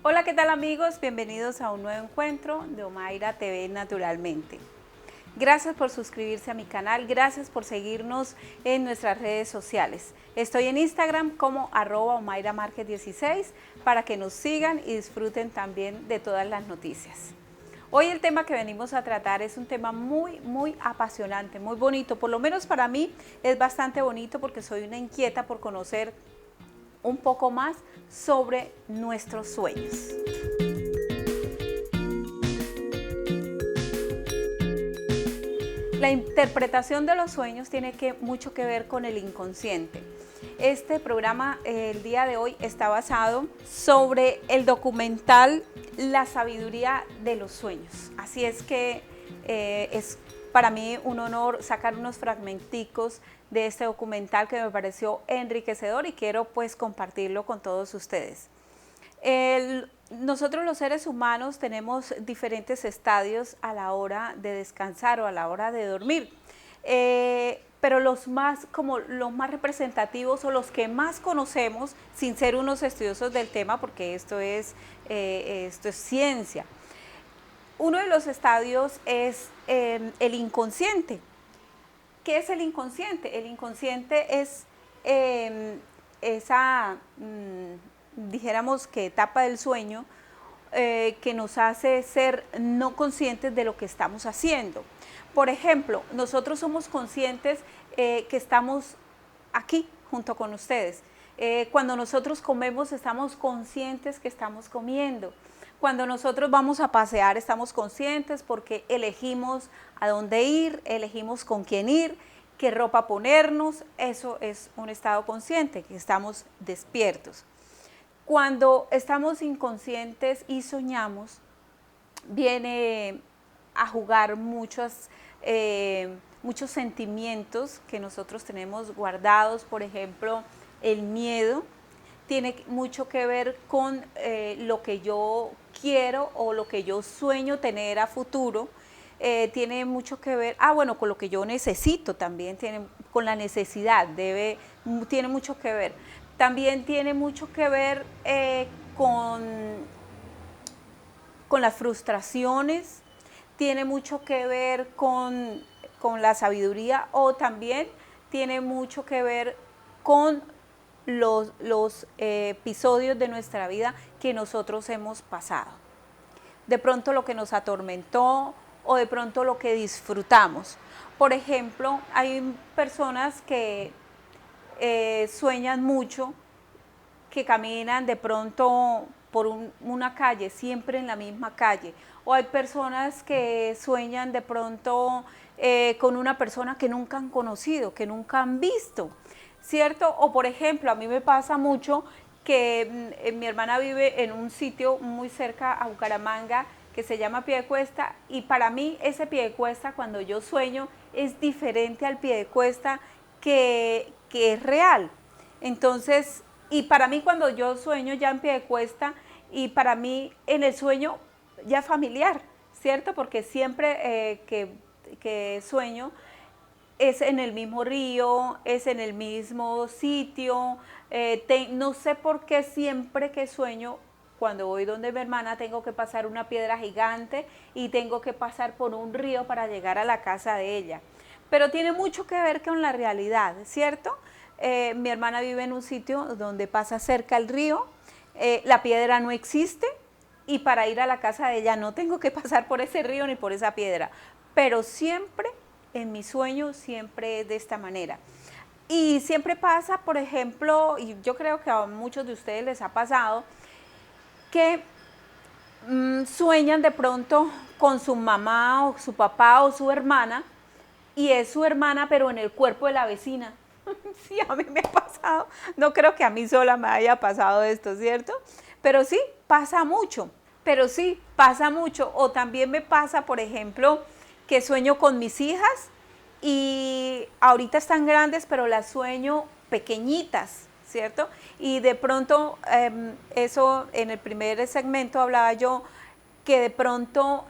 Hola, ¿qué tal amigos? Bienvenidos a un nuevo encuentro de Omaira TV Naturalmente. Gracias por suscribirse a mi canal, gracias por seguirnos en nuestras redes sociales. Estoy en Instagram como @OmairaMarquez16 para que nos sigan y disfruten también de todas las noticias. Hoy el tema que venimos a tratar es un tema muy apasionante, muy bonito. Por lo menos para mí es bastante bonito porque soy una inquieta por conocer un poco más sobre nuestros sueños. La interpretación de los sueños tiene mucho que ver con el inconsciente. Este programa el día de hoy está basado sobre el documental La sabiduría de los sueños. Así es que es para mí un honor sacar unos fragmenticos de este documental que me pareció enriquecedor y quiero pues compartirlo con todos ustedes. Nosotros los seres humanos tenemos diferentes estadios a la hora de descansar o a la hora de dormir, pero los más representativos o los que más conocemos, sin ser unos estudiosos del tema, porque esto es ciencia. Uno de los estadios es el inconsciente. ¿Qué es el inconsciente? El inconsciente es esa, dijéramos que etapa del sueño que nos hace ser no conscientes de lo que estamos haciendo. Por ejemplo, nosotros somos conscientes que estamos aquí junto con ustedes. Cuando nosotros comemos, estamos conscientes que estamos comiendo. Cuando nosotros vamos a pasear, estamos conscientes porque elegimos a dónde ir, elegimos con quién ir, qué ropa ponernos. Eso es un estado consciente, que estamos despiertos. Cuando estamos inconscientes y soñamos, viene a jugar muchos sentimientos que nosotros tenemos guardados. Por ejemplo, el miedo tiene mucho que ver con lo que yo quiero o lo que yo sueño tener a futuro. Tiene mucho que ver, con lo que yo necesito también, con la necesidad, tiene mucho que ver. También tiene mucho que ver con las frustraciones, tiene mucho que ver con la sabiduría, o también tiene mucho que ver con los episodios de nuestra vida que nosotros hemos pasado. De pronto lo que nos atormentó o de pronto lo que disfrutamos. Por ejemplo, hay personas que sueñan mucho, que caminan de pronto por una calle, siempre en la misma calle. O hay personas que sueñan de pronto con una persona que nunca han conocido, que nunca han visto, ¿cierto? O por ejemplo, a mí me pasa mucho que mi hermana vive en un sitio muy cerca a Bucaramanga que se llama Piedecuesta, y para mí ese Piedecuesta, cuando yo sueño, es diferente al Piedecuesta que es real. Entonces, y para mí cuando yo sueño ya en Piedecuesta, y para mí en el sueño ya familiar, ¿cierto? Porque siempre que sueño es en el mismo río, es en el mismo sitio. No sé por qué siempre que sueño, cuando voy donde mi hermana, tengo que pasar una piedra gigante y tengo que pasar por un río para llegar a la casa de ella. Pero tiene mucho que ver con la realidad, ¿cierto? Mi hermana vive en un sitio donde pasa cerca el río, la piedra no existe, y para ir a la casa de ella no tengo que pasar por ese río ni por esa piedra, pero siempre en mi sueño siempre es de esta manera. Y siempre pasa, por ejemplo, y yo creo que a muchos de ustedes les ha pasado, que sueñan de pronto con su mamá o su papá o su hermana, y es su hermana pero en el cuerpo de la vecina. Sí, a mí me ha pasado, no creo que a mí sola me haya pasado esto, ¿cierto? Pero sí, pasa mucho, o también me pasa, por ejemplo, que sueño con mis hijas y ahorita están grandes, pero las sueño pequeñitas, ¿cierto? Y de pronto, eso en el primer segmento hablaba yo que de pronto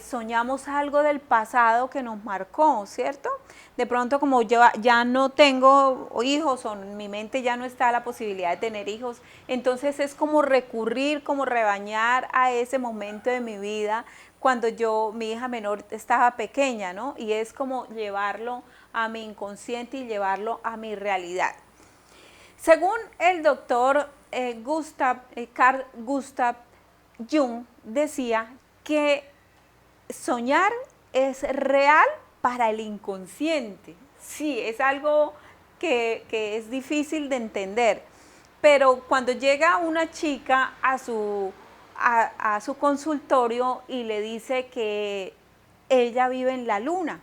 soñamos algo del pasado que nos marcó, ¿cierto? De pronto como yo ya no tengo hijos o en mi mente ya no está la posibilidad de tener hijos, entonces es como recurrir, como rebañar a ese momento de mi vida cuando mi hija menor estaba pequeña, ¿no? Y es como llevarlo a mi inconsciente y llevarlo a mi realidad. Según el doctor Carl Gustav Jung decía que soñar es real para el inconsciente. Sí, es algo que es difícil de entender, pero cuando llega una chica a su consultorio y le dice que ella vive en la luna,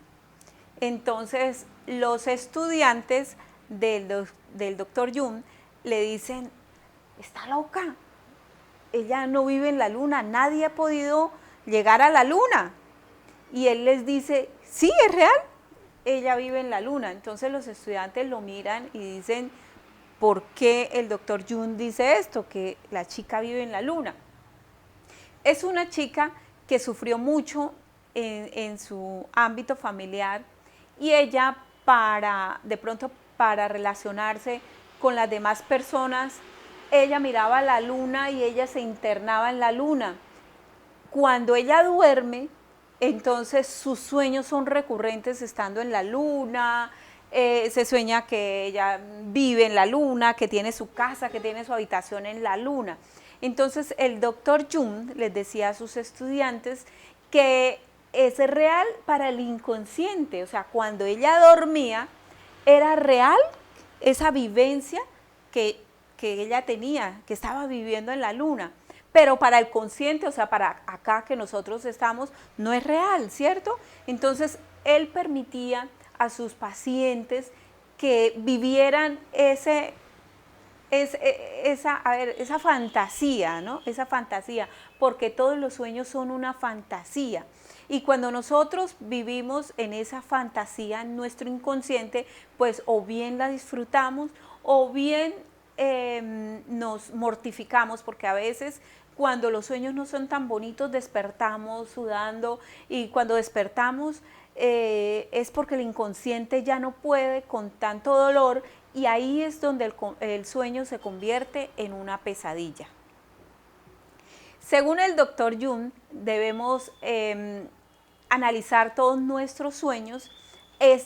entonces los estudiantes del doctor Jung le dicen, está loca, ella no vive en la luna, nadie ha podido llegar a la luna. Y él les dice, sí, es real, ella vive en la luna. Entonces los estudiantes lo miran y dicen, ¿por qué el doctor Jung dice esto, que la chica vive en la luna? Es una chica que sufrió mucho en su ámbito familiar y ella de pronto para relacionarse con las demás personas, ella miraba la luna y ella se internaba en la luna. Cuando ella duerme, entonces sus sueños son recurrentes estando en la luna, se sueña que ella vive en la luna, que tiene su casa, que tiene su habitación en la luna. Entonces el doctor Jung les decía a sus estudiantes que es real para el inconsciente, o sea, cuando ella dormía, era real esa vivencia que ella tenía, que estaba viviendo en la luna. Pero para el consciente, o sea, para acá que nosotros estamos, no es real, ¿cierto? Entonces, él permitía a sus pacientes que vivieran esa fantasía, ¿no? Esa fantasía, porque todos los sueños son una fantasía. Y cuando nosotros vivimos en esa fantasía, en nuestro inconsciente, pues o bien la disfrutamos o bien nos mortificamos, porque a veces cuando los sueños no son tan bonitos despertamos sudando y cuando despertamos es porque el inconsciente ya no puede con tanto dolor y ahí es donde el sueño se convierte en una pesadilla. Según el doctor Jung, debemos analizar todos nuestros sueños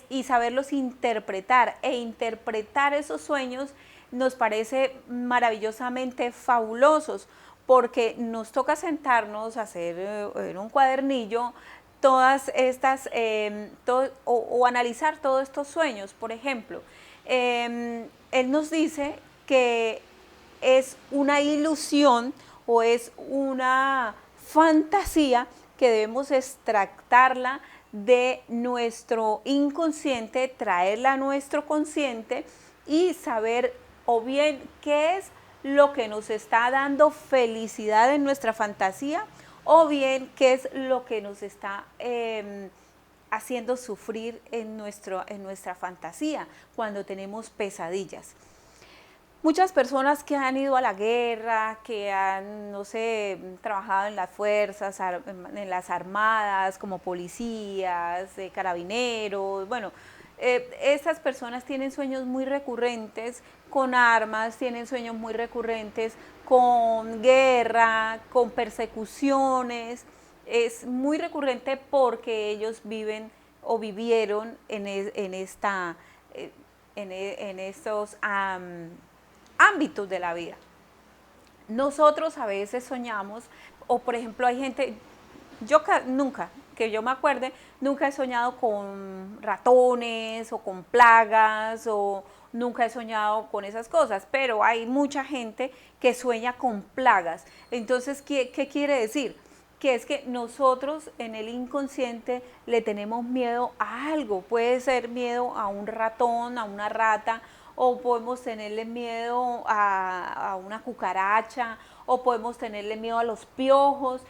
y saberlos interpretar, e interpretar esos sueños nos parece maravillosamente fabulosos, porque nos toca sentarnos a hacer en un cuadernillo todas estas, o analizar todos estos sueños. Por ejemplo, él nos dice que es una ilusión o es una fantasía que debemos extractarla de nuestro inconsciente, traerla a nuestro consciente y saber o bien qué es lo que nos está dando felicidad en nuestra fantasía o bien qué es lo que nos está haciendo sufrir en nuestra fantasía cuando tenemos pesadillas. Muchas personas que han ido a la guerra, que han, no sé, trabajado en las fuerzas, en las armadas, como policías, carabineros, bueno, estas personas tienen sueños muy recurrentes con armas, tienen sueños muy recurrentes con guerra, con persecuciones. Es muy recurrente porque ellos viven o vivieron en estos ámbitos de la vida. Nosotros a veces soñamos, o por ejemplo hay gente, yo nunca, que yo me acuerde, nunca he soñado con ratones o con plagas o nunca he soñado con esas cosas, pero hay mucha gente que sueña con plagas. Entonces, ¿qué quiere decir? Que es que nosotros en el inconsciente le tenemos miedo a algo, puede ser miedo a un ratón, a una rata, o podemos tenerle miedo a una cucaracha, o podemos tenerle miedo a los piojos.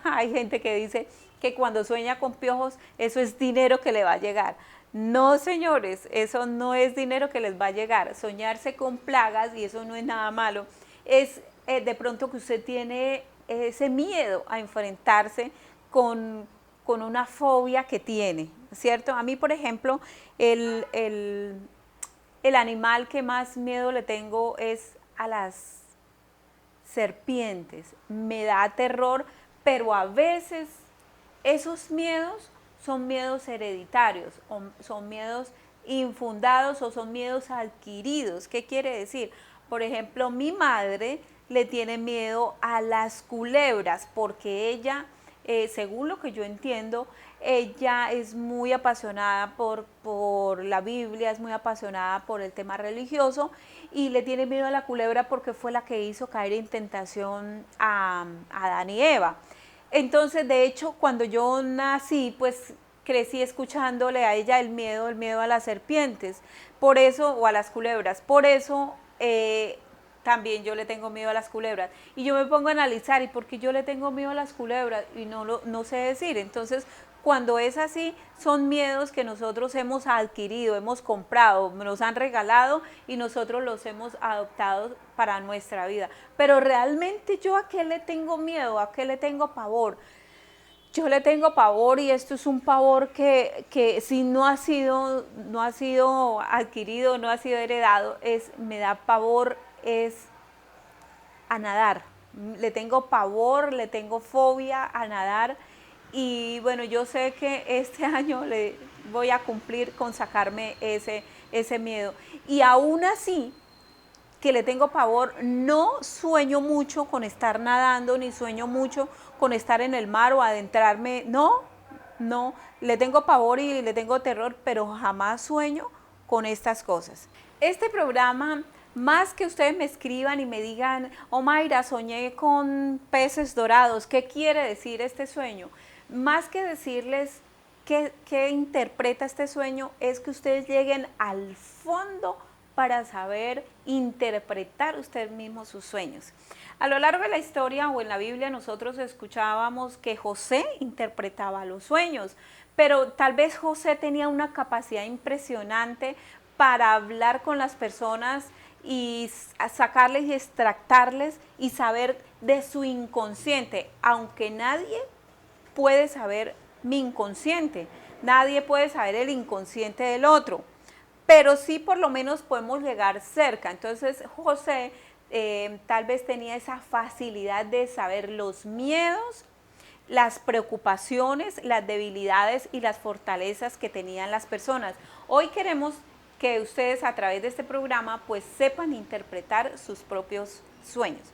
Hay gente que dice que cuando sueña con piojos, eso es dinero que le va a llegar. No, señores, eso no es dinero que les va a llegar. Soñarse con plagas, y eso no es nada malo, es de pronto que usted tiene ese miedo a enfrentarse con una fobia que tiene, ¿cierto? A mí, por ejemplo, el animal que más miedo le tengo es a las serpientes. Me da terror, pero a veces esos miedos son miedos hereditarios, o son miedos infundados o son miedos adquiridos. ¿Qué quiere decir? Por ejemplo, mi madre le tiene miedo a las culebras porque ella, según lo que yo entiendo, ella es muy apasionada por la Biblia, es muy apasionada por el tema religioso y le tiene miedo a la culebra porque fue la que hizo caer en tentación a Adán y Eva. Entonces, de hecho, cuando yo nací, pues crecí escuchándole a ella el miedo a las serpientes, por eso, o a las culebras, por eso también yo le tengo miedo a las culebras. Y yo me pongo a analizar, ¿y por qué yo le tengo miedo a las culebras? Y no sé decir. Entonces, cuando es así, son miedos que nosotros hemos adquirido, hemos comprado, nos han regalado y nosotros los hemos adoptado para nuestra vida. Pero realmente yo a qué le tengo miedo, a qué le tengo pavor. Yo le tengo pavor y esto es un pavor que si no ha sido adquirido, no ha sido heredado, me da pavor, es a nadar. Le tengo pavor, le tengo fobia a nadar y bueno, yo sé que este año le voy a cumplir con sacarme ese miedo. Y aún así, que le tengo pavor, no sueño mucho con estar nadando, ni sueño mucho con estar en el mar o adentrarme, no, le tengo pavor y le tengo terror, pero jamás sueño con estas cosas. Este programa, más que ustedes me escriban y me digan, oh Mayra, soñé con peces dorados, ¿qué quiere decir este sueño? Más que decirles qué interpreta este sueño, es que ustedes lleguen al fondo para saber interpretar usted mismo sus sueños. A lo largo de la historia o en la Biblia nosotros escuchábamos que José interpretaba los sueños, pero tal vez José tenía una capacidad impresionante para hablar con las personas y sacarles y extractarles y saber de su inconsciente, aunque nadie puede saber mi inconsciente, nadie puede saber el inconsciente del otro, pero sí por lo menos podemos llegar cerca. Entonces José tal vez tenía esa facilidad de saber los miedos, las preocupaciones, las debilidades y las fortalezas que tenían las personas. Hoy queremos que ustedes a través de este programa pues sepan interpretar sus propios sueños.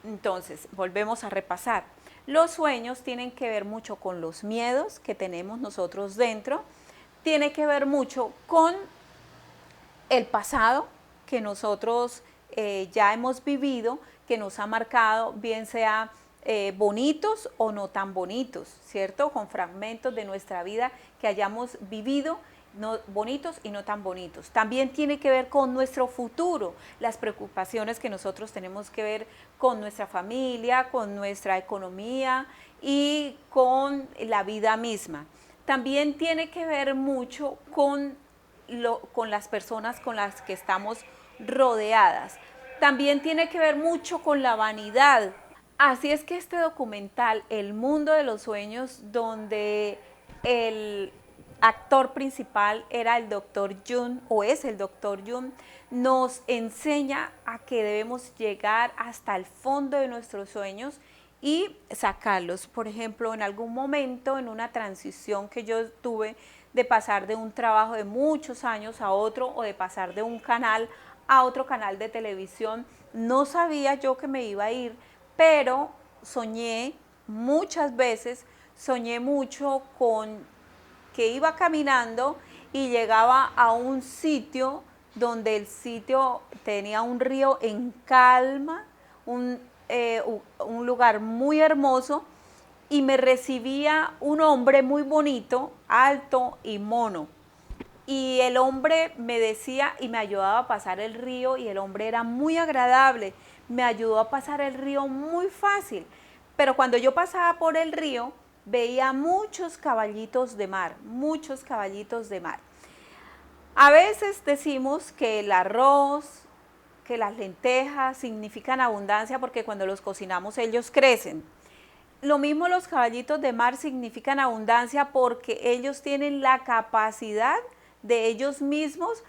Entonces, volvemos a repasar. Los sueños tienen que ver mucho con los miedos que tenemos nosotros dentro, tiene que ver mucho con el pasado que nosotros ya hemos vivido, que nos ha marcado, bien sea bonitos o no tan bonitos, ¿cierto? Con fragmentos de nuestra vida que hayamos vivido, no, bonitos y no tan bonitos. También tiene que ver con nuestro futuro, las preocupaciones que nosotros tenemos que ver con nuestra familia, con nuestra economía y con la vida misma. También tiene que ver mucho con las personas con las que estamos rodeadas. También tiene que ver mucho con la vanidad. Así es que este documental, El Mundo de los Sueños, donde el actor principal era el Dr. Jung, o es el Dr. Jung, nos enseña a que debemos llegar hasta el fondo de nuestros sueños y sacarlos. Por ejemplo, en algún momento, en una transición que yo tuve de pasar de un trabajo de muchos años a otro, o de pasar de un canal a otro canal de televisión, no sabía yo que me iba a ir, pero soñé muchas veces, soñé mucho con que iba caminando y llegaba a un sitio donde el sitio tenía un río en calma, un lugar muy hermoso, y me recibía un hombre muy bonito, alto y mono. Y el hombre me decía y me ayudaba a pasar el río, y el hombre era muy agradable, me ayudó a pasar el río muy fácil. Pero cuando yo pasaba por el río, veía muchos caballitos de mar, muchos caballitos de mar. A veces decimos que el arroz, que las lentejas significan abundancia porque cuando los cocinamos ellos crecen. Lo mismo los caballitos de mar significan abundancia porque ellos tienen la capacidad de ellos mismos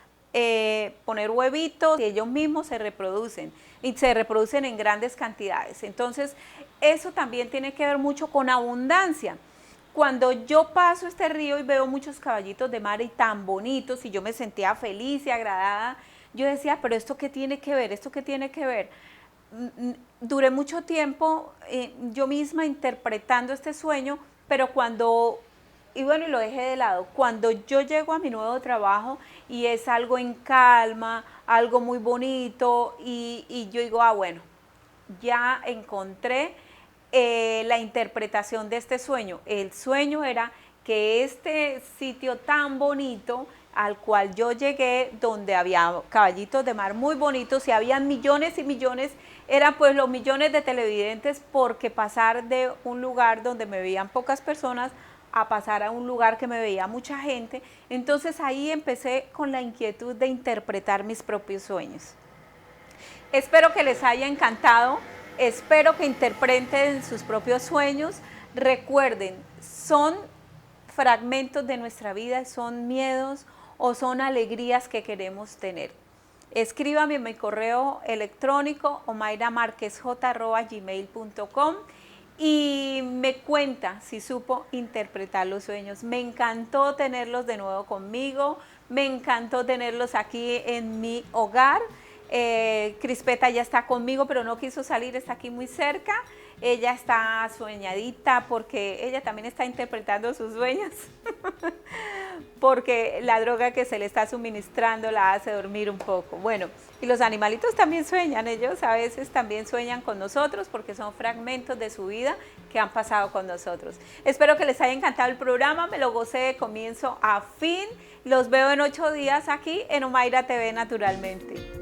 poner huevitos y ellos mismos se reproducen y se reproducen en grandes cantidades. Entonces, eso también tiene que ver mucho con abundancia. Cuando yo paso este río y veo muchos caballitos de mar y tan bonitos y yo me sentía feliz y agradada, yo decía, pero ¿esto qué tiene que ver? ¿Esto qué tiene que ver? Duré mucho tiempo yo misma interpretando este sueño, pero y bueno, y lo dejé de lado. Cuando yo llego a mi nuevo trabajo y es algo en calma, algo muy bonito, y yo digo, bueno, ya encontré la interpretación de este sueño. El sueño era que este sitio tan bonito al cual yo llegué, donde había caballitos de mar muy bonitos y habían millones y millones, eran pues los millones de televidentes, porque pasar de un lugar donde me veían pocas personas a pasar a un lugar que me veía mucha gente, entonces ahí empecé con la inquietud de interpretar mis propios sueños. Espero que les haya encantado, espero que interpreten sus propios sueños. Recuerden, son fragmentos de nuestra vida, son miedos o son alegrías que queremos tener. Escríbame en mi correo electrónico omairamarquezj@gmail.com y me cuenta si supo interpretar los sueños. Me encantó tenerlos de nuevo conmigo, me encantó tenerlos aquí en mi hogar. Crispeta ya está conmigo, pero no quiso salir, está aquí muy cerca. Ella está sueñadita porque ella también está interpretando sus sueños, porque la droga que se le está suministrando la hace dormir un poco. Bueno, y los animalitos también sueñan, ellos a veces también sueñan con nosotros porque son fragmentos de su vida que han pasado con nosotros. Espero que les haya encantado el programa, me lo gocé de comienzo a fin. Los veo en 8 días aquí en Omaira TV Naturalmente.